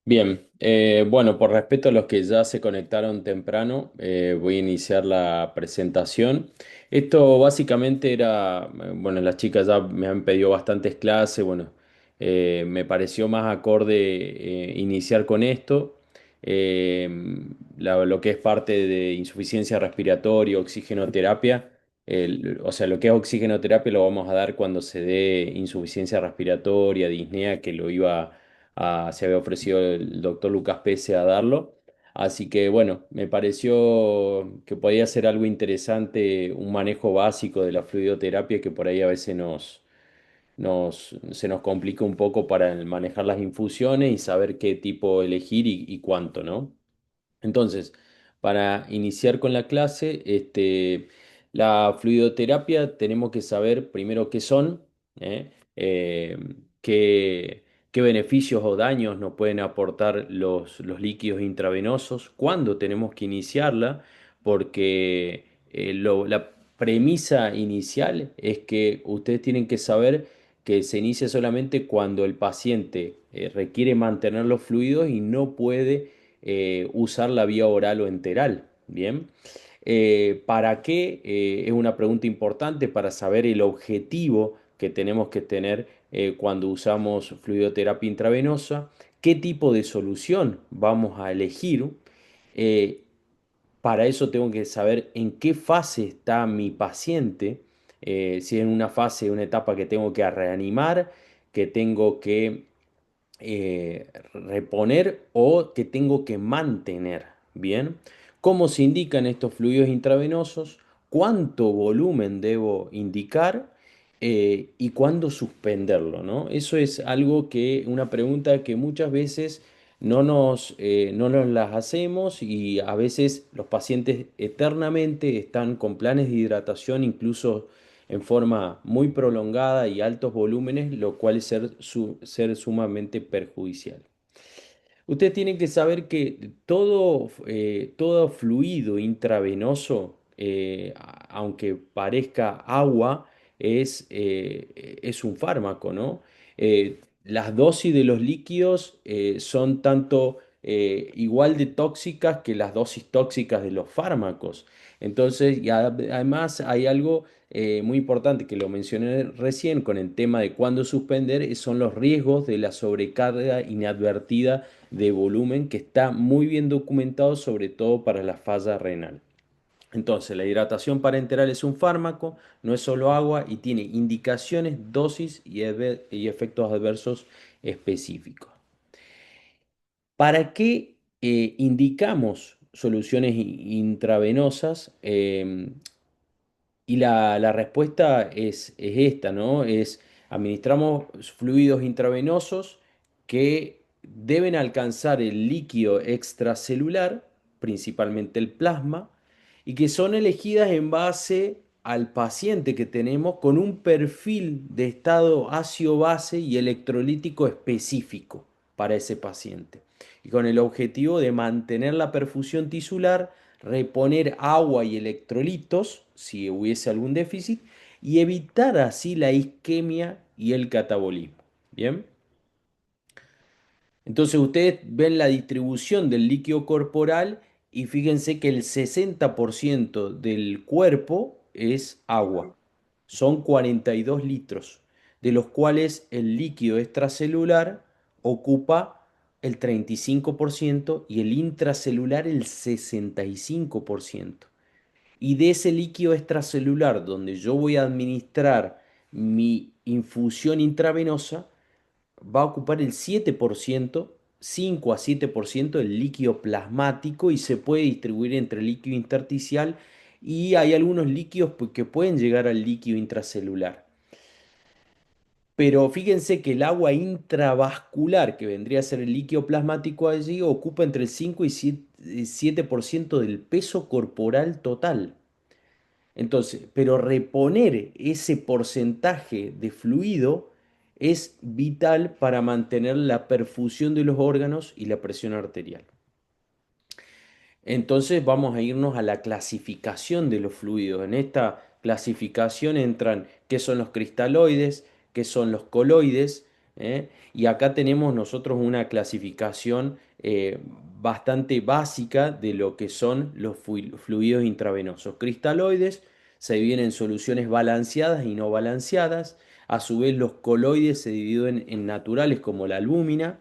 Bien, bueno, por respeto a los que ya se conectaron temprano, voy a iniciar la presentación. Esto básicamente era, bueno, las chicas ya me han pedido bastantes clases, bueno, me pareció más acorde iniciar con esto. Eh, lo que es parte de insuficiencia respiratoria, oxigenoterapia, o sea, lo que es oxigenoterapia lo vamos a dar cuando se dé insuficiencia respiratoria, disnea, que lo iba se había ofrecido el doctor Lucas Pese a darlo. Así que bueno, me pareció que podía ser algo interesante, un manejo básico de la fluidoterapia que por ahí a veces se nos complica un poco para manejar las infusiones y saber qué tipo elegir y cuánto, ¿no? Entonces, para iniciar con la clase, la fluidoterapia tenemos que saber primero qué son, ¿eh? Eh, qué, qué beneficios o daños nos pueden aportar los líquidos intravenosos, cuándo tenemos que iniciarla, porque la premisa inicial es que ustedes tienen que saber que se inicia solamente cuando el paciente requiere mantener los fluidos y no puede usar la vía oral o enteral. Bien. ¿Para qué? Es una pregunta importante para saber el objetivo que tenemos que tener cuando usamos fluidoterapia intravenosa, qué tipo de solución vamos a elegir. Eh, para eso tengo que saber en qué fase está mi paciente, si es en una fase, una etapa que tengo que reanimar, que tengo que reponer o que tengo que mantener. Bien, ¿cómo se indican estos fluidos intravenosos? ¿Cuánto volumen debo indicar? Y cuándo suspenderlo, ¿no? Eso es algo una pregunta que muchas veces no nos las hacemos y a veces los pacientes eternamente están con planes de hidratación, incluso en forma muy prolongada y altos volúmenes, lo cual es ser sumamente perjudicial. Ustedes tienen que saber que todo fluido intravenoso, aunque parezca agua, es un fármaco, ¿no? Las dosis de los líquidos son tanto igual de tóxicas que las dosis tóxicas de los fármacos. Entonces, además hay algo muy importante que lo mencioné recién con el tema de cuándo suspender, son los riesgos de la sobrecarga inadvertida de volumen que está muy bien documentado, sobre todo para la falla renal. Entonces, la hidratación parenteral es un fármaco, no es solo agua y tiene indicaciones, dosis y efectos adversos específicos. ¿Para qué indicamos soluciones intravenosas? Y la respuesta es esta, ¿no? Administramos fluidos intravenosos que deben alcanzar el líquido extracelular, principalmente el plasma, y que son elegidas en base al paciente que tenemos con un perfil de estado ácido-base y electrolítico específico para ese paciente. Y con el objetivo de mantener la perfusión tisular, reponer agua y electrolitos si hubiese algún déficit y evitar así la isquemia y el catabolismo. Bien, entonces ustedes ven la distribución del líquido corporal y fíjense que el 60% del cuerpo es agua. Son 42 litros, de los cuales el líquido extracelular ocupa el 35% y el intracelular el 65%. Y de ese líquido extracelular donde yo voy a administrar mi infusión intravenosa, va a ocupar el 7%, 5 a 7% del líquido plasmático y se puede distribuir entre líquido intersticial y hay algunos líquidos que pueden llegar al líquido intracelular. Pero fíjense que el agua intravascular, que vendría a ser el líquido plasmático allí, ocupa entre el 5 y 7% del peso corporal total. Entonces, pero reponer ese porcentaje de fluido es vital para mantener la perfusión de los órganos y la presión arterial. Entonces vamos a irnos a la clasificación de los fluidos. En esta clasificación entran qué son los cristaloides, qué son los coloides, Y acá tenemos nosotros una clasificación bastante básica de lo que son los fluidos intravenosos. Cristaloides se dividen en soluciones balanceadas y no balanceadas. A su vez, los coloides se dividen en naturales como la albúmina,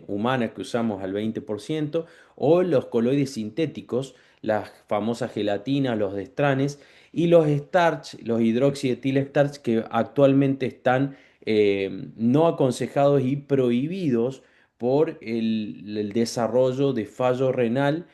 humana que usamos al 20%, o los coloides sintéticos, las famosas gelatinas, los destranes, y los starch, los hidroxietil starch, que actualmente están no aconsejados y prohibidos por el desarrollo de fallo renal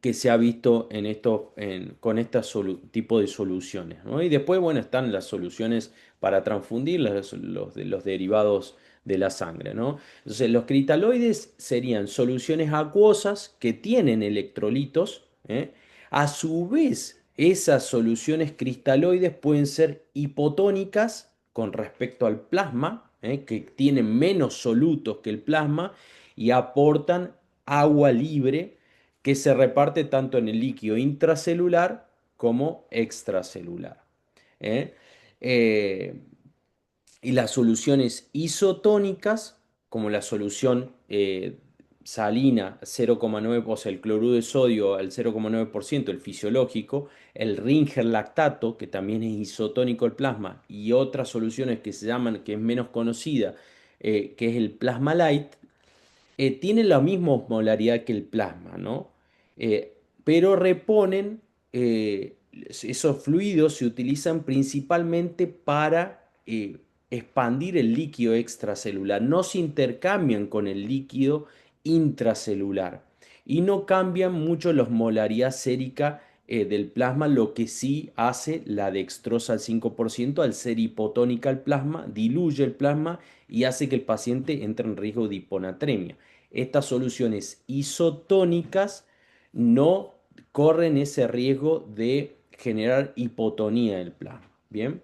que se ha visto en con este tipo de soluciones, ¿no? Y después, bueno, están las soluciones para transfundir los derivados de la sangre, ¿no? Entonces, los cristaloides serían soluciones acuosas que tienen electrolitos, ¿eh? A su vez, esas soluciones cristaloides pueden ser hipotónicas con respecto al plasma, que tienen menos solutos que el plasma y aportan agua libre que se reparte tanto en el líquido intracelular como extracelular. ¿eh? Eh, y las soluciones isotónicas, como la solución salina 0,9, o sea, el cloruro de sodio al 0,9%, el fisiológico, el Ringer lactato, que también es isotónico el plasma, y otras soluciones que se llaman, que es menos conocida, que es el plasma light, tienen la misma osmolaridad que el plasma, ¿no? Eh, pero reponen, esos fluidos se utilizan principalmente para expandir el líquido extracelular, no se intercambian con el líquido intracelular y no cambian mucho la osmolaridad sérica del plasma, lo que sí hace la dextrosa al 5% al ser hipotónica al plasma, diluye el plasma y hace que el paciente entre en riesgo de hiponatremia. Estas soluciones isotónicas no corren ese riesgo de generar hipotonía del plasma. Bien.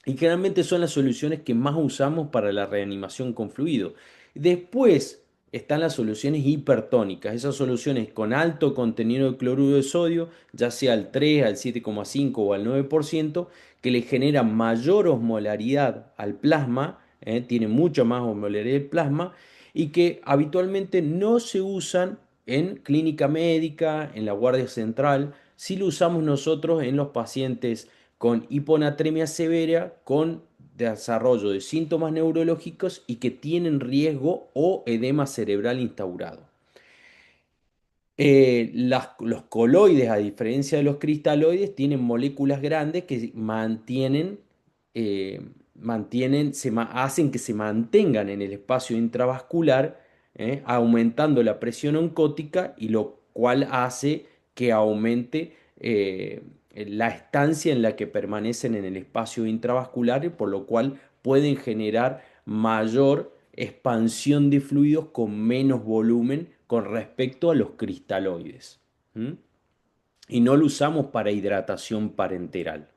Y generalmente son las soluciones que más usamos para la reanimación con fluido. Después están las soluciones hipertónicas, esas soluciones con alto contenido de cloruro de sodio, ya sea al 3, al 7,5 o al 9%, que le generan mayor osmolaridad al plasma, tiene mucha más osmolaridad el plasma, y que habitualmente no se usan en clínica médica, en la guardia central, si lo usamos nosotros en los pacientes con hiponatremia severa, con desarrollo de síntomas neurológicos y que tienen riesgo o edema cerebral instaurado. Los coloides, a diferencia de los cristaloides, tienen moléculas grandes que hacen que se mantengan en el espacio intravascular, aumentando la presión oncótica y lo cual hace que aumente la estancia en la que permanecen en el espacio intravascular, y por lo cual pueden generar mayor expansión de fluidos con menos volumen con respecto a los cristaloides. ¿Mm? Y no lo usamos para hidratación parenteral.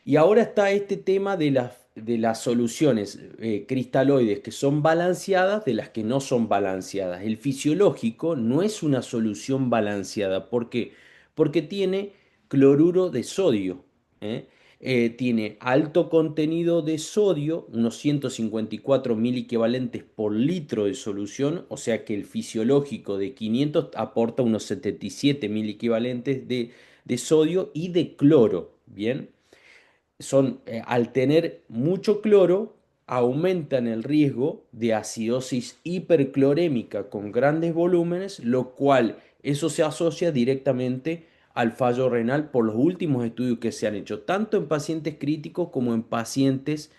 Y ahora está este tema de las soluciones cristaloides que son balanceadas de las que no son balanceadas. El fisiológico no es una solución balanceada. ¿Por qué? Porque tiene cloruro de sodio. ¿eh? Tiene alto contenido de sodio, unos 154 equivalentes por litro de solución, o sea que el fisiológico de 500 aporta unos 77 equivalentes de sodio y de cloro. Bien, al tener mucho cloro, aumentan el riesgo de acidosis hiperclorémica con grandes volúmenes, lo cual eso se asocia directamente al fallo renal por los últimos estudios que se han hecho, tanto en pacientes críticos como en pacientes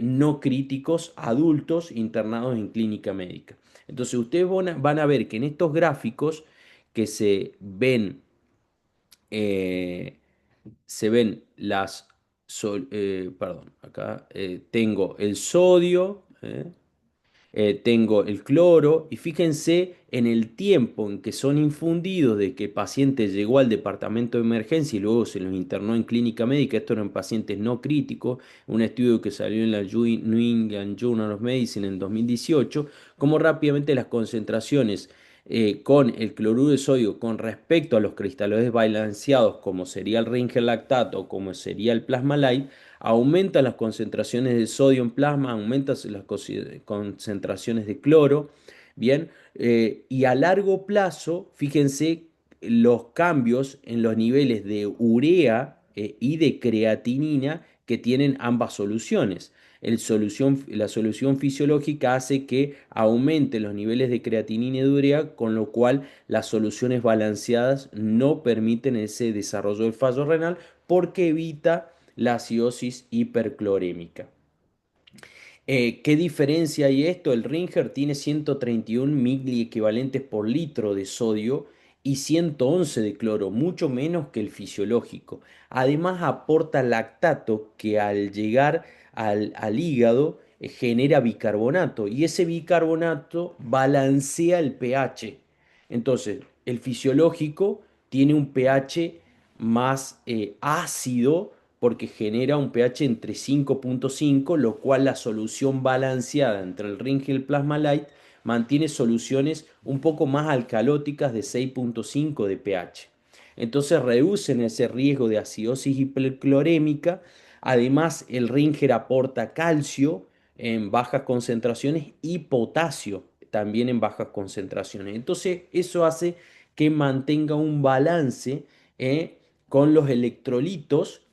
no críticos, adultos internados en clínica médica. Entonces ustedes van a ver que en estos gráficos que eh, se ven perdón, acá tengo el sodio, tengo el cloro, y fíjense en el tiempo en que son infundidos de que el paciente llegó al departamento de emergencia y luego se los internó en clínica médica. Esto eran pacientes no críticos, un estudio que salió en la New England Journal of Medicine en 2018, cómo rápidamente las concentraciones con el cloruro de sodio con respecto a los cristaloides balanceados, como sería el Ringer lactato o como sería el plasma light, Aumentan las concentraciones de sodio en plasma, aumentan las concentraciones de cloro, ¿bien? Y a largo plazo, fíjense los cambios en los niveles de urea y de creatinina que tienen ambas soluciones. La solución fisiológica hace que aumente los niveles de creatinina y de urea, con lo cual las soluciones balanceadas no permiten ese desarrollo del fallo renal porque evita la acidosis hiperclorémica. ¿Qué diferencia hay esto? El Ringer tiene 131 miliequivalentes por litro de sodio y 111 de cloro, mucho menos que el fisiológico. Además aporta lactato que al llegar al hígado genera bicarbonato y ese bicarbonato balancea el pH. Entonces, el fisiológico tiene un pH más ácido porque genera un pH entre 5,5, lo cual la solución balanceada entre el Ring y el Plasma Light mantiene soluciones un poco más alcalóticas de 6,5 de pH. Entonces reducen ese riesgo de acidosis hiperclorémica. Además, el Ringer aporta calcio en bajas concentraciones y potasio también en bajas concentraciones. Entonces, eso hace que mantenga un balance con los electrolitos,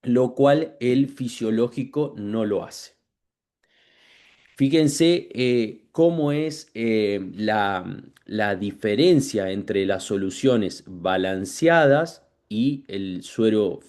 lo cual el fisiológico no lo hace. Fíjense cómo es la diferencia entre las soluciones balanceadas y el suero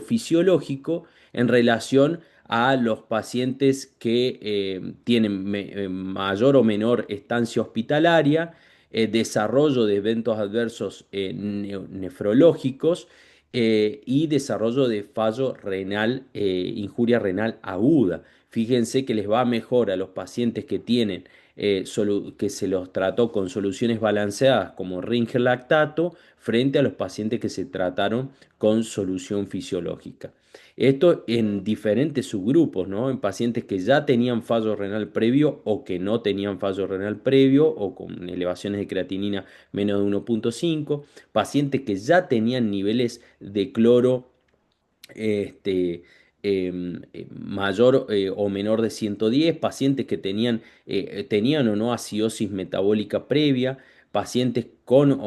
fisiológico en relación a los pacientes que tienen mayor o menor estancia hospitalaria, desarrollo de eventos adversos nefrológicos y desarrollo de fallo renal, injuria renal aguda. Fíjense que les va mejor a los pacientes que tienen que se los trató con soluciones balanceadas como Ringer lactato frente a los pacientes que se trataron con solución fisiológica. Esto en diferentes subgrupos, ¿no? En pacientes que ya tenían fallo renal previo o que no tenían fallo renal previo o con elevaciones de creatinina menos de 1,5, pacientes que ya tenían niveles de cloro mayor o menor de 110, pacientes que tenían o no acidosis metabólica previa, pacientes con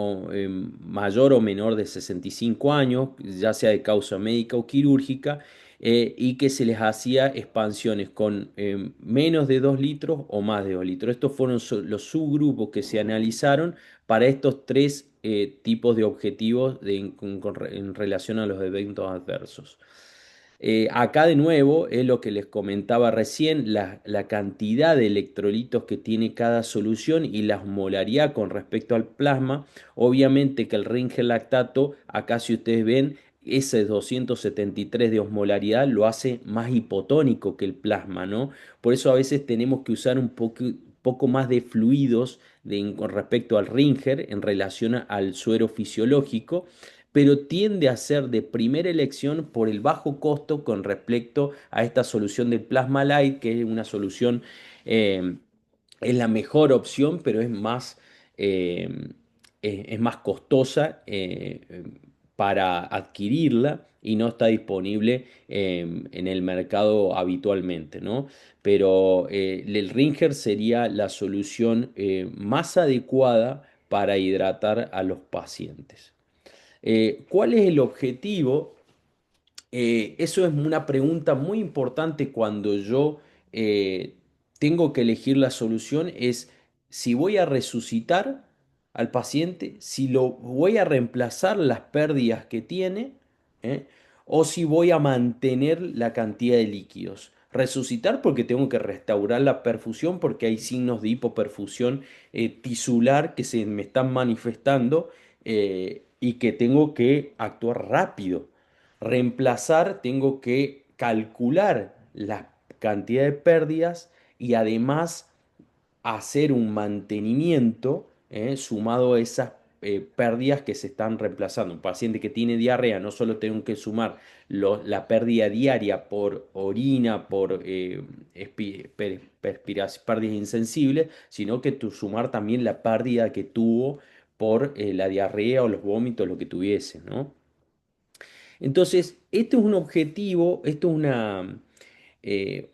mayor o menor de 65 años, ya sea de causa médica o quirúrgica, y que se les hacía expansiones con menos de 2 litros o más de 2 litros. Estos fueron los subgrupos que se analizaron para estos tres tipos de objetivos en relación a los eventos adversos. Acá de nuevo es lo que les comentaba recién, la cantidad de electrolitos que tiene cada solución y la osmolaridad con respecto al plasma. Obviamente que el Ringer lactato, acá si ustedes ven, ese 273 de osmolaridad lo hace más hipotónico que el plasma, ¿no? Por eso a veces tenemos que usar un poco más de fluidos con respecto al Ringer en relación al suero fisiológico, pero tiende a ser de primera elección por el bajo costo con respecto a esta solución del Plasma Light, que es una solución, eh, es la mejor opción, pero eh, es más costosa para adquirirla y no está disponible en el mercado habitualmente, ¿no? Pero el Ringer sería la solución más adecuada para hidratar a los pacientes. ¿Cuál es el objetivo? Eso es una pregunta muy importante cuando yo tengo que elegir la solución, es si voy a resucitar al paciente, si lo voy a reemplazar las pérdidas que tiene, ¿eh? O si voy a mantener la cantidad de líquidos. Resucitar porque tengo que restaurar la perfusión porque hay signos de hipoperfusión tisular que se me están manifestando y que tengo que actuar rápido. Reemplazar, tengo que calcular la cantidad de pérdidas y además hacer un mantenimiento sumado a esas pérdidas que se están reemplazando. Un paciente que tiene diarrea, no solo tengo que sumar la pérdida diaria por orina, por pérdidas insensibles, sino que sumar también la pérdida que tuvo por la diarrea o los vómitos, lo que tuviese, ¿no? Entonces, esto es un objetivo, esto es eh,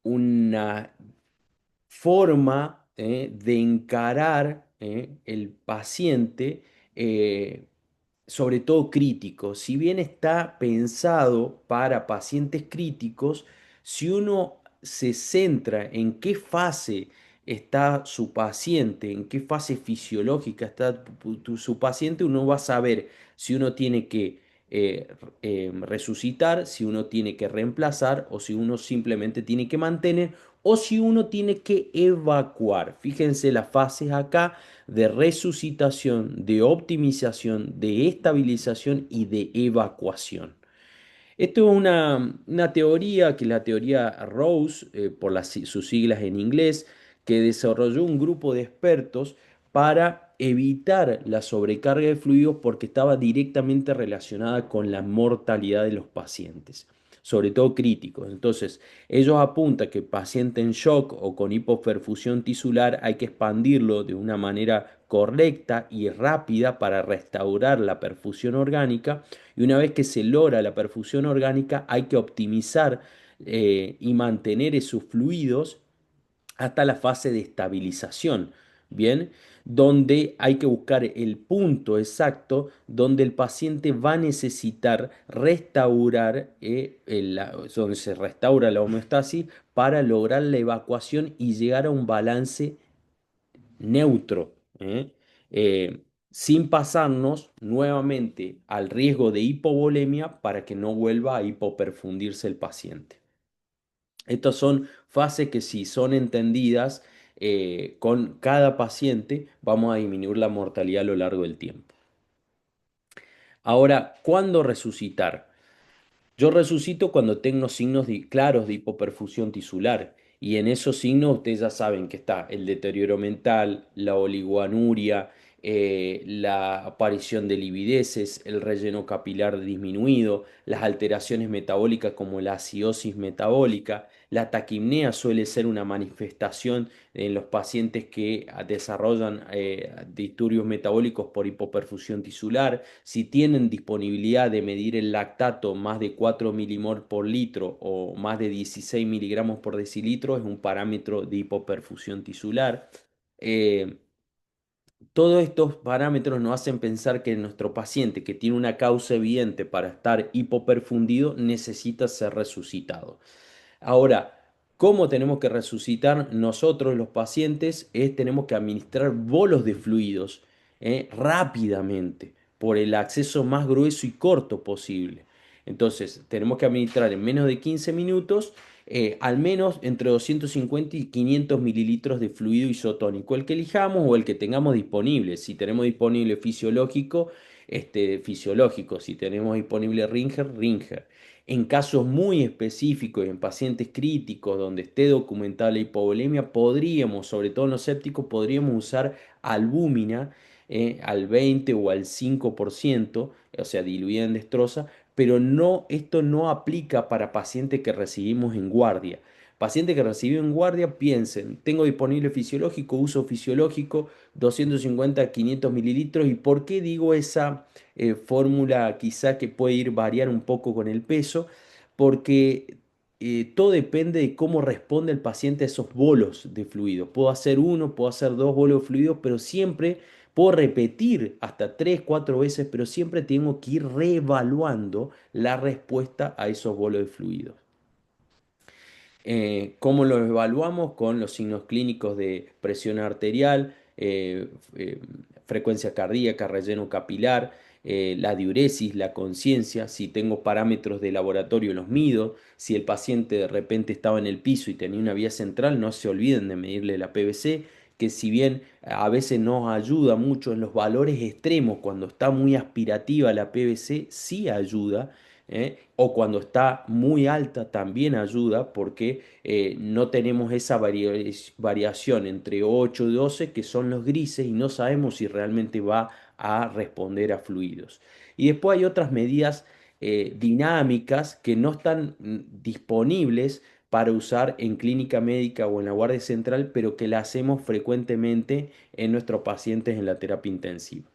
una forma de encarar el paciente, eh, sobre todo crítico. Si bien está pensado para pacientes críticos, si uno se centra en qué fase está su paciente, en qué fase fisiológica está su paciente, uno va a saber si uno tiene que resucitar, si uno tiene que reemplazar o si uno simplemente tiene que mantener o si uno tiene que evacuar. Fíjense las fases acá de resucitación, de optimización, de estabilización y de evacuación. Esto es una teoría que es la teoría Rose, por sus siglas en inglés, que desarrolló un grupo de expertos para evitar la sobrecarga de fluidos porque estaba directamente relacionada con la mortalidad de los pacientes, sobre todo críticos. Entonces, ellos apuntan que paciente en shock o con hipoperfusión tisular hay que expandirlo de una manera correcta y rápida para restaurar la perfusión orgánica y una vez que se logra la perfusión orgánica, hay que optimizar y mantener esos fluidos hasta la fase de estabilización, ¿bien? Donde hay que buscar el punto exacto donde el paciente va a necesitar restaurar, donde se restaura la homeostasis para lograr la evacuación y llegar a un balance neutro, ¿eh? Sin pasarnos nuevamente al riesgo de hipovolemia para que no vuelva a hipoperfundirse el paciente. Estas son fases que si son entendidas con cada paciente, vamos a disminuir la mortalidad a lo largo del tiempo. Ahora, ¿cuándo resucitar? Yo resucito cuando tengo signos claros de hipoperfusión tisular y en esos signos ustedes ya saben que está el deterioro mental, la oligoanuria, la aparición de livideces, el relleno capilar disminuido, las alteraciones metabólicas como la acidosis metabólica, la taquimnea suele ser una manifestación en los pacientes que desarrollan disturbios metabólicos por hipoperfusión tisular. Si tienen disponibilidad de medir el lactato más de 4 milimol por litro o más de 16 miligramos por decilitro, es un parámetro de hipoperfusión tisular. Eh, Todos estos parámetros nos hacen pensar que nuestro paciente que tiene una causa evidente para estar hipoperfundido necesita ser resucitado. Ahora, ¿cómo tenemos que resucitar nosotros los pacientes? Tenemos que administrar bolos de fluidos rápidamente por el acceso más grueso y corto posible. Entonces, tenemos que administrar en menos de 15 minutos al menos entre 250 y 500 mililitros de fluido isotónico, el que elijamos o el que tengamos disponible. Si tenemos disponible fisiológico, fisiológico. Si tenemos disponible Ringer, Ringer. En casos muy específicos y en pacientes críticos donde esté documentada la hipovolemia, podríamos, sobre todo en los sépticos, podríamos usar albúmina al 20 o al 5%, o sea, diluida en destroza, pero no, esto no aplica para pacientes que recibimos en guardia. Pacientes que reciben en guardia, piensen, tengo disponible fisiológico, uso fisiológico, 250 a 500 mililitros. ¿Y por qué digo esa fórmula quizá que puede ir variar un poco con el peso? Porque todo depende de cómo responde el paciente a esos bolos de fluido. Puedo hacer uno, puedo hacer dos bolos de fluido, pero siempre puedo repetir hasta tres, cuatro veces, pero siempre tengo que ir reevaluando la respuesta a esos bolos de fluidos. ¿Cómo lo evaluamos? Con los signos clínicos de presión arterial, frecuencia cardíaca, relleno capilar, la diuresis, la conciencia, si tengo parámetros de laboratorio los mido, si el paciente de repente estaba en el piso y tenía una vía central, no se olviden de medirle la PVC, que si bien a veces nos ayuda mucho en los valores extremos, cuando está muy aspirativa la PVC, sí ayuda. O cuando está muy alta también ayuda porque no tenemos esa variación entre 8 y 12 que son los grises y no sabemos si realmente va a responder a fluidos. Y después hay otras medidas dinámicas que no están disponibles para usar en clínica médica o en la guardia central, pero que la hacemos frecuentemente en nuestros pacientes en la terapia intensiva.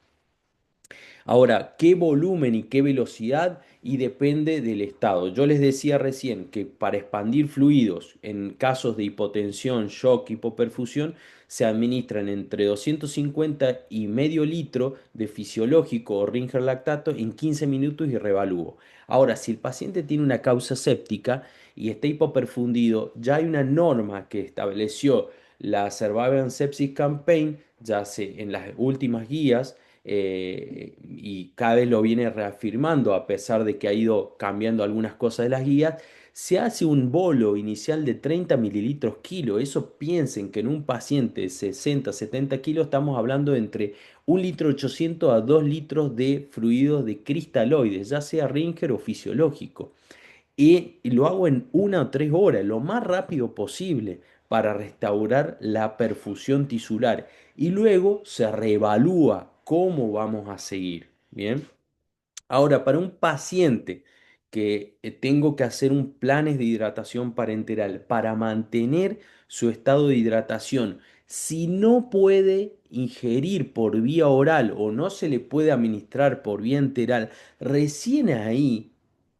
Ahora, ¿qué volumen y qué velocidad? Y depende del estado. Yo les decía recién que para expandir fluidos en casos de hipotensión, shock, hipoperfusión, se administran entre 250 y medio litro de fisiológico o Ringer lactato en 15 minutos y revalúo. Ahora, si el paciente tiene una causa séptica y está hipoperfundido, ya hay una norma que estableció la Survivance Sepsis Campaign, ya se, en las últimas guías, y cada vez lo viene reafirmando a pesar de que ha ido cambiando algunas cosas de las guías, se hace un bolo inicial de 30 mililitros kilo. Eso piensen que en un paciente de 60, 70 kilos estamos hablando de entre 1,8 litro a 2 litros de fluidos de cristaloides, ya sea Ringer o fisiológico. Y lo hago en 1 o 3 horas, lo más rápido posible para restaurar la perfusión tisular. Y luego se reevalúa cómo vamos a seguir. Bien. Ahora, para un paciente que tengo que hacer un planes de hidratación parenteral para mantener su estado de hidratación, si no puede ingerir por vía oral o no se le puede administrar por vía enteral, recién ahí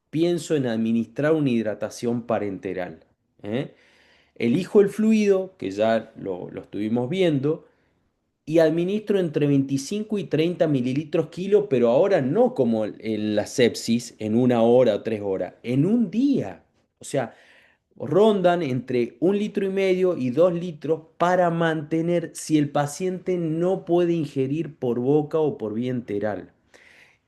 pienso en administrar una hidratación parenteral. ¿Eh? Elijo el fluido, que ya lo estuvimos viendo, y administro entre 25 y 30 mililitros kilo, pero ahora no como en la sepsis, en 1 hora o 3 horas, en un día. O sea, rondan entre 1,5 litros y 2 litros para mantener si el paciente no puede ingerir por boca o por vía enteral.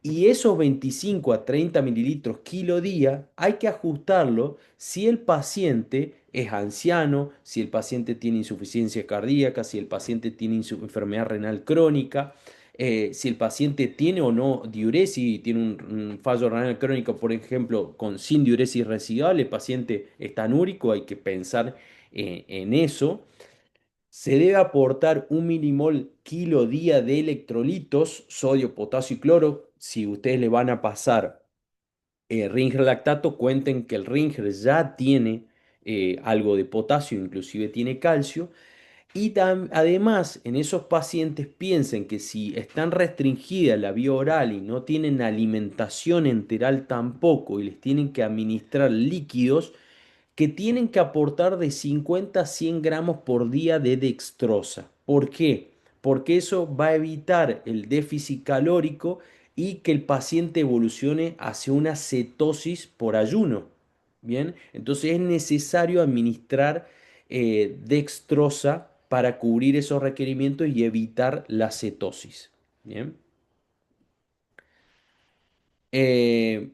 Y esos 25 a 30 mililitros kilo día hay que ajustarlo si el paciente es anciano, si el paciente tiene insuficiencia cardíaca, si el paciente tiene enfermedad renal crónica, si el paciente tiene o no diuresis, tiene un fallo renal crónico, por ejemplo, sin diuresis residual, el paciente está anúrico, hay que pensar en eso. Se debe aportar 1 milimol kilo día de electrolitos, sodio, potasio y cloro. Si ustedes le van a pasar Ringer lactato, cuenten que el Ringer ya tiene algo de potasio, inclusive tiene calcio. Y además, en esos pacientes piensen que si están restringidas la vía oral y no tienen alimentación enteral tampoco y les tienen que administrar líquidos, que tienen que aportar de 50 a 100 gramos por día de dextrosa. ¿Por qué? Porque eso va a evitar el déficit calórico y que el paciente evolucione hacia una cetosis por ayuno. Bien, entonces es necesario administrar dextrosa para cubrir esos requerimientos y evitar la cetosis. Bien. Eh,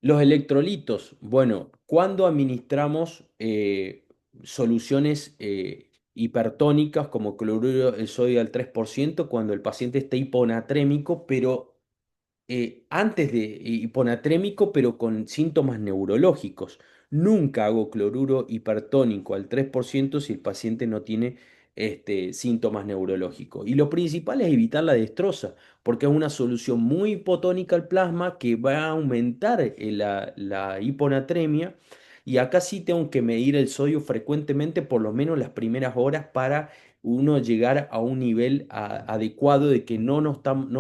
Los electrolitos, bueno, cuando administramos soluciones hipertónicas como cloruro de sodio al 3%, cuando el paciente está hiponatrémico, pero antes de hiponatrémico, pero con síntomas neurológicos. Nunca hago cloruro hipertónico al 3% si el paciente no tiene síntomas neurológicos. Y lo principal es evitar la destroza, porque es una solución muy hipotónica al plasma que va a aumentar la hiponatremia. Y acá sí tengo que medir el sodio frecuentemente, por lo menos las primeras horas, para uno llegar a un nivel adecuado de que no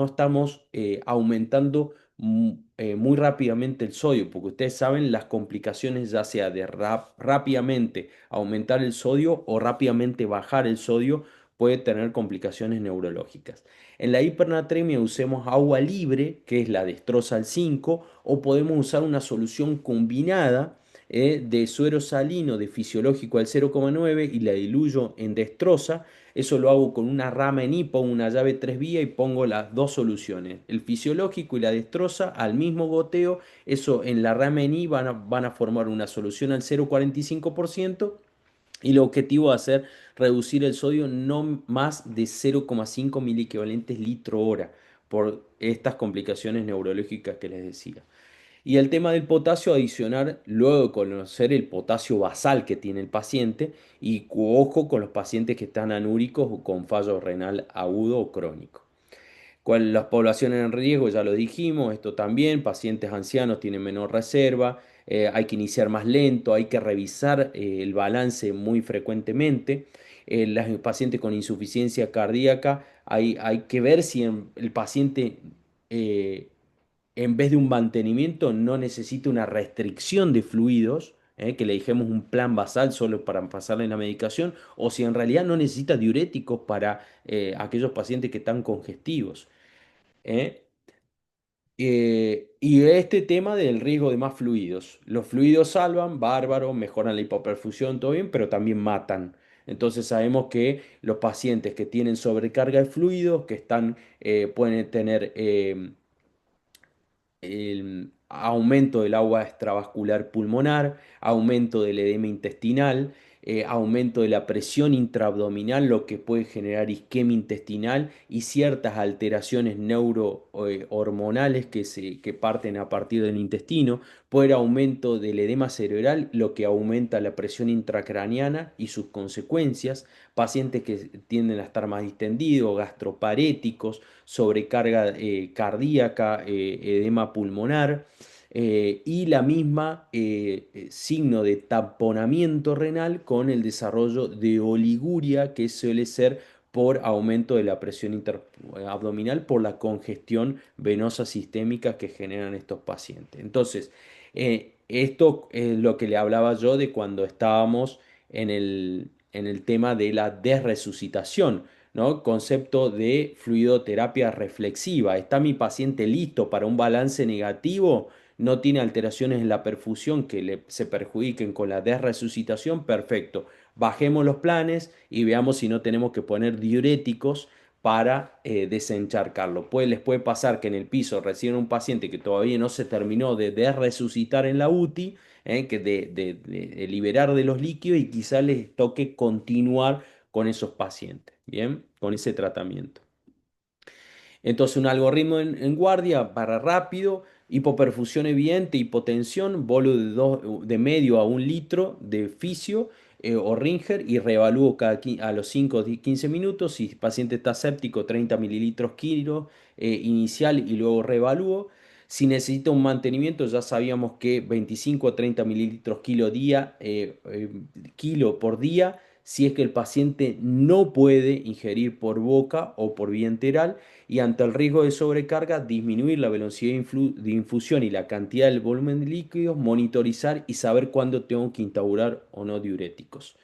estamos aumentando muy rápidamente el sodio, porque ustedes saben las complicaciones ya sea de rápidamente aumentar el sodio o rápidamente bajar el sodio puede tener complicaciones neurológicas. En la hipernatremia usemos agua libre, que es la destroza al 5, o podemos usar una solución combinada de suero salino de fisiológico al 0,9 y la diluyo en destroza. Eso lo hago con una rama en hipo, una llave 3 vías y pongo las dos soluciones, el fisiológico y la destroza al mismo goteo. Eso en la rama en I van a formar una solución al 0,45% y el objetivo va a ser reducir el sodio no más de 0,5 miliequivalentes litro hora por estas complicaciones neurológicas que les decía. Y el tema del potasio, adicionar, luego de conocer el potasio basal que tiene el paciente, y ojo con los pacientes que están anúricos o con fallo renal agudo o crónico. Las poblaciones en riesgo, ya lo dijimos, esto también, pacientes ancianos tienen menor reserva, hay que iniciar más lento, hay que revisar el balance muy frecuentemente. Las pacientes con insuficiencia cardíaca, hay que ver si el paciente, eh, en vez de un mantenimiento, no necesita una restricción de fluidos, que le dejemos un plan basal solo para pasarle la medicación, o si en realidad no necesita diuréticos para aquellos pacientes que están congestivos. ¿Eh? Y este tema del riesgo de más fluidos. Los fluidos salvan, bárbaro, mejoran la hipoperfusión, todo bien, pero también matan. Entonces sabemos que los pacientes que tienen sobrecarga de fluidos, que están, pueden tener el aumento del agua extravascular pulmonar, aumento del edema intestinal, aumento de la presión intraabdominal, lo que puede generar isquemia intestinal y ciertas alteraciones neurohormonales que parten a partir del intestino, puede haber aumento del edema cerebral, lo que aumenta la presión intracraneana y sus consecuencias, pacientes que tienden a estar más distendidos, gastroparéticos, sobrecarga cardíaca, edema pulmonar, y la misma signo de taponamiento renal con el desarrollo de oliguria, que suele ser por aumento de la presión abdominal por la congestión venosa sistémica que generan estos pacientes. Entonces, esto es lo que le hablaba yo de cuando estábamos en el tema de la desresucitación, ¿no? Concepto de fluidoterapia reflexiva. ¿Está mi paciente listo para un balance negativo? ¿No tiene alteraciones en la perfusión que se perjudiquen con la desresucitación? Perfecto. Bajemos los planes y veamos si no tenemos que poner diuréticos para desencharcarlo. Les puede pasar que en el piso reciben un paciente que todavía no se terminó de resucitar en la UTI, que de liberar de los líquidos, y quizá les toque continuar con esos pacientes, ¿bien? Con ese tratamiento. Entonces, un algoritmo en guardia para rápido, hipoperfusión evidente, hipotensión, bolo de medio a 1 litro de fisio o Ringer, y reevalúo a los 5 o 15 minutos. Si el paciente está séptico, 30 mililitros kilo inicial y luego reevalúo. Si necesita un mantenimiento, ya sabíamos que 25 a 30 mililitros kilo por día, si es que el paciente no puede ingerir por boca o por vía enteral, y ante el riesgo de sobrecarga, disminuir la velocidad de infusión y la cantidad del volumen de líquidos, monitorizar y saber cuándo tengo que instaurar o no diuréticos.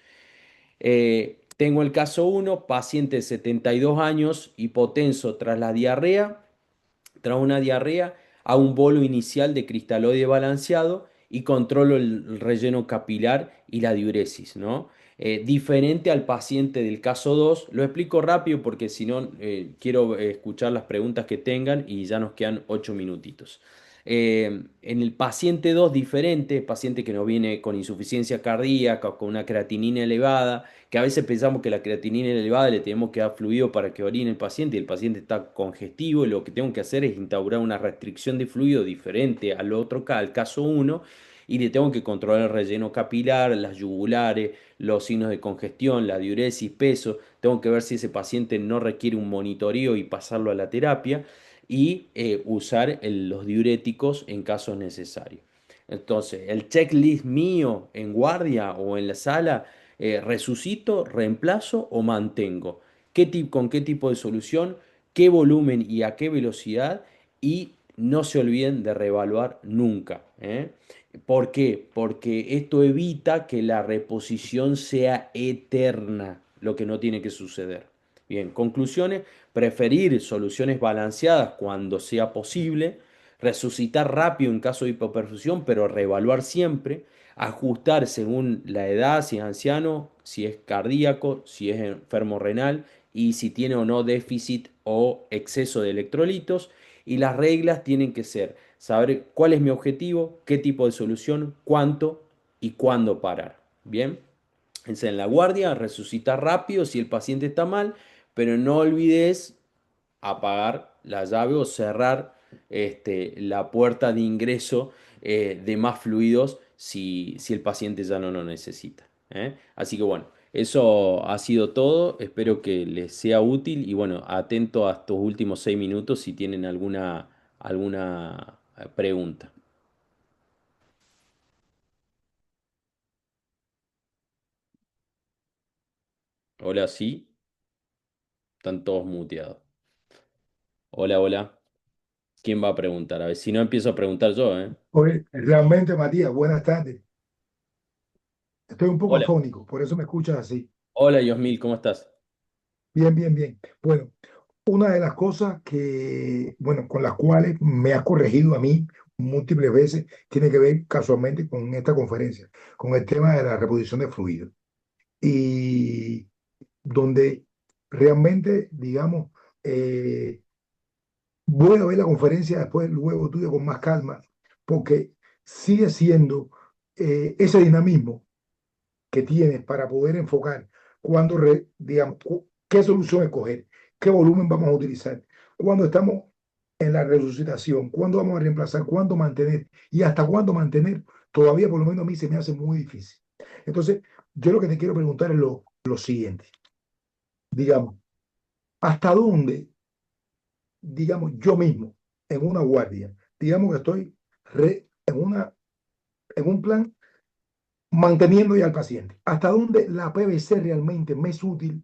Tengo el caso uno, paciente de 72 años, hipotenso tras una diarrea, a un bolo inicial de cristaloide balanceado y controlo el relleno capilar y la diuresis, ¿no? Diferente al paciente del caso 2, lo explico rápido porque si no quiero escuchar las preguntas que tengan y ya nos quedan 8 minutitos. En el paciente 2 diferente, paciente que nos viene con insuficiencia cardíaca o con una creatinina elevada, que a veces pensamos que la creatinina elevada le tenemos que dar fluido para que orine el paciente y el paciente está congestivo, y lo que tengo que hacer es instaurar una restricción de fluido diferente al caso uno, y le tengo que controlar el relleno capilar, las yugulares, los signos de congestión, la diuresis, peso. Tengo que ver si ese paciente no requiere un monitoreo y pasarlo a la terapia, y usar los diuréticos en casos necesarios. Entonces, el checklist mío en guardia o en la sala: resucito, reemplazo o mantengo. ¿Con qué tipo de solución? ¿Qué volumen y a qué velocidad? Y no se olviden de reevaluar nunca, ¿eh? ¿Por qué? Porque esto evita que la reposición sea eterna, lo que no tiene que suceder. Bien, conclusiones: preferir soluciones balanceadas cuando sea posible, resucitar rápido en caso de hipoperfusión, pero reevaluar siempre, ajustar según la edad, si es anciano, si es cardíaco, si es enfermo renal y si tiene o no déficit o exceso de electrolitos. Y las reglas tienen que ser: saber cuál es mi objetivo, qué tipo de solución, cuánto y cuándo parar. Bien, en la guardia, resucitar rápido si el paciente está mal, pero no olvides apagar la llave o cerrar la puerta de ingreso de más fluidos si el paciente ya no lo necesita. ¿Eh? Así que bueno, eso ha sido todo. Espero que les sea útil y bueno, atento a estos últimos 6 minutos si tienen alguna pregunta. Hola, sí, están todos muteados. Hola, hola. ¿Quién va a preguntar? A ver, si no empiezo a preguntar yo, ¿eh? Oye, realmente, Matías, buenas tardes. Estoy un poco Hola. afónico, por eso me escuchas así. Hola, Yosmil, ¿cómo estás? Bien, bien, bien. Bueno, una de las cosas que, bueno, con las cuales me has corregido a mí múltiples veces, tiene que ver casualmente con esta conferencia, con el tema de la reposición de fluidos. Y donde realmente, digamos, eh, voy a ver la conferencia después, luego tuya con más calma, porque sigue siendo ese dinamismo que tienes para poder enfocar cuando, digamos, qué solución escoger, qué volumen vamos a utilizar, cuándo estamos en la resucitación, cuándo vamos a reemplazar, cuándo mantener y hasta cuándo mantener, todavía por lo menos a mí se me hace muy difícil. Entonces, yo lo que te quiero preguntar es lo siguiente, digamos, ¿hasta dónde, digamos, yo mismo, en una guardia, digamos que estoy en un plan manteniendo ya al paciente, hasta dónde la PVC realmente me es útil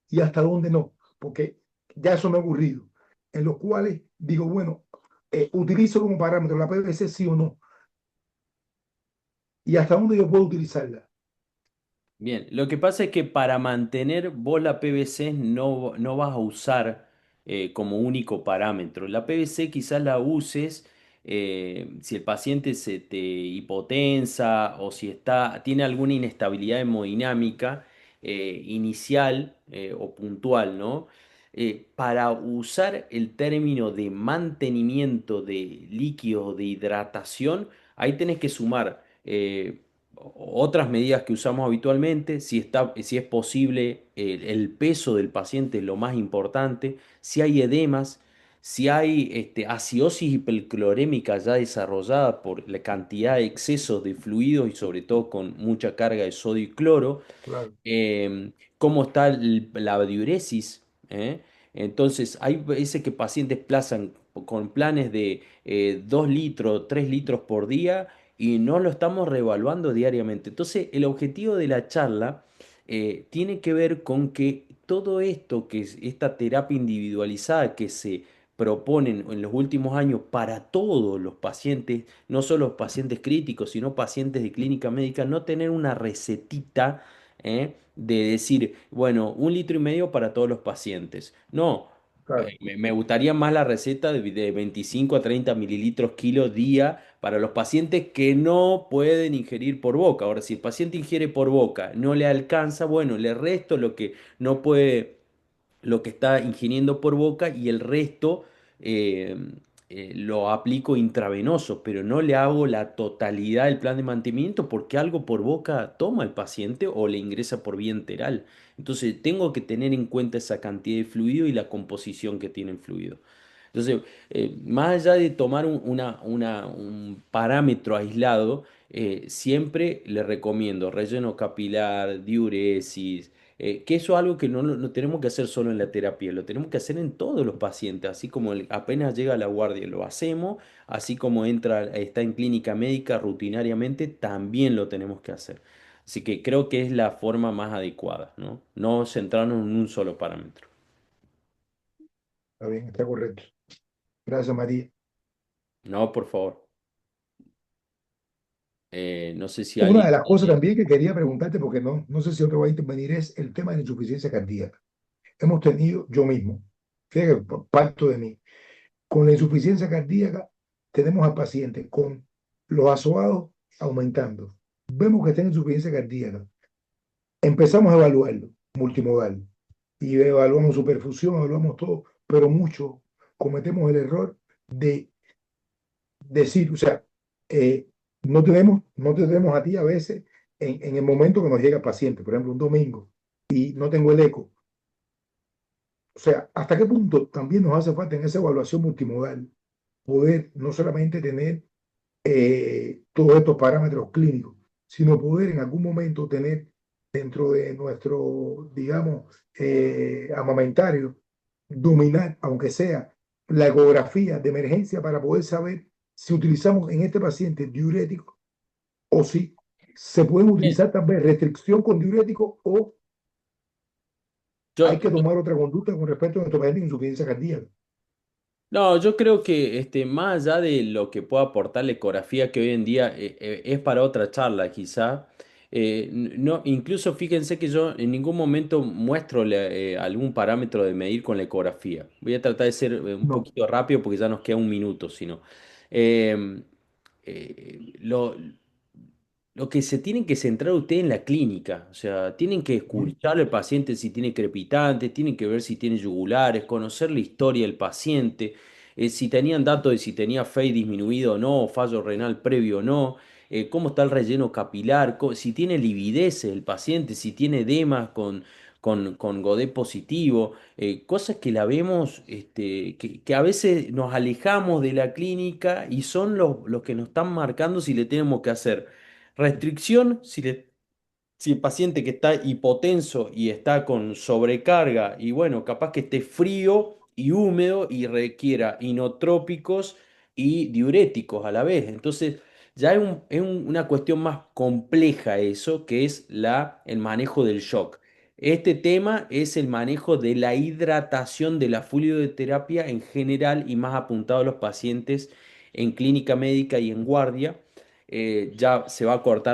y hasta dónde no, porque ya eso me ha ocurrido, en los cuales digo, bueno, utilizo como parámetro la PVC sí o no, y hasta dónde yo puedo utilizarla. Bien, lo que pasa es que para mantener vos la PVC no vas a usar como único parámetro. La PVC quizás la uses si el paciente se te hipotensa o si tiene alguna inestabilidad hemodinámica inicial o puntual, ¿no? Para usar el término de mantenimiento de líquidos de hidratación, ahí tenés que sumar otras medidas que usamos habitualmente, si es posible, el peso del paciente es lo más importante, si hay edemas, si hay acidosis hiperclorémica ya desarrollada por la cantidad de excesos de fluidos y sobre todo con mucha carga de sodio y cloro, Claro, cómo está la diuresis, ¿eh? Entonces, hay veces que pacientes plazan con planes de 2 litros, 3 litros por día y no lo estamos reevaluando diariamente. Entonces, el objetivo de la charla tiene que ver con que todo esto, que es esta terapia individualizada que se proponen en los últimos años para todos los pacientes, no solo los pacientes críticos, sino pacientes de clínica médica, no tener una recetita de decir, bueno, 1,5 litros para todos los pacientes. No, claro, me gustaría más la receta de 25 a 30 mililitros kilo día para los pacientes que no pueden ingerir por boca. Ahora, si el paciente ingiere por boca, no le alcanza, bueno, le resto lo que no puede, lo que está ingiriendo por boca y el resto eh, lo aplico intravenoso, pero no le hago la totalidad del plan de mantenimiento porque algo por boca toma el paciente o le ingresa por vía enteral. Entonces tengo que tener en cuenta esa cantidad de fluido y la composición que tiene el fluido. Entonces, más allá de tomar un parámetro aislado, siempre le recomiendo relleno capilar, diuresis, que eso es algo que no tenemos que hacer solo en la terapia, lo tenemos que hacer en todos los pacientes, así como apenas llega a la guardia lo hacemos, así como está en clínica médica rutinariamente, también lo tenemos que hacer. Así que creo que es la forma más adecuada, ¿no? No centrarnos en un solo parámetro. está bien, está correcto. Gracias, María. No, por favor. No sé si Una alguien de las cosas tiene... también que quería preguntarte, porque no sé si otro va a intervenir, es el tema de la insuficiencia cardíaca. Hemos tenido, yo mismo, fíjate, parto de mí, con la insuficiencia cardíaca tenemos al paciente con los azoados aumentando. Vemos que está en insuficiencia cardíaca. Empezamos a evaluarlo, multimodal, y evaluamos su perfusión, evaluamos todo, pero muchos cometemos el error de decir, o sea, eh, no tenemos a ti a veces en el momento que nos llega el paciente, por ejemplo, un domingo, y no tengo el eco. O sea, ¿hasta qué punto también nos hace falta en esa evaluación multimodal poder no solamente tener todos estos parámetros clínicos, sino poder en algún momento tener dentro de nuestro, digamos, armamentario, dominar, aunque sea la ecografía de emergencia para poder saber si utilizamos en este paciente diurético o si se puede Bien. utilizar también restricción con diurético o hay Yo, que tomar otra conducta con respecto a nuestro paciente con insuficiencia cardíaca. no, yo creo que más allá de lo que pueda aportar la ecografía, que hoy en día es para otra charla quizá, no, incluso fíjense que yo en ningún momento muestro algún parámetro de medir con la ecografía. Voy a tratar de ser un No, poquito rápido porque ya nos queda un minuto, sino. Eh, eh, lo, lo que se tienen que centrar ustedes en la clínica, o sea, tienen que ujú, escuchar al paciente si tiene crepitantes, tienen que ver si tiene yugulares, conocer la historia del paciente, si tenían datos de si tenía FEI disminuido o no, fallo renal previo o no, cómo está el relleno capilar, si tiene lividez el paciente, si tiene edemas con Godet positivo, cosas que la vemos, que a veces nos alejamos de la clínica y son los que nos están marcando si le tenemos que hacer restricción, si el paciente que está hipotenso y está con sobrecarga y bueno, capaz que esté frío y húmedo y requiera inotrópicos y diuréticos a la vez. Entonces, ya una cuestión más compleja eso, que es el manejo del shock. Este tema es el manejo de la hidratación de la fluidoterapia en general y más apuntado a los pacientes en clínica médica y en guardia. Ya se va a cortar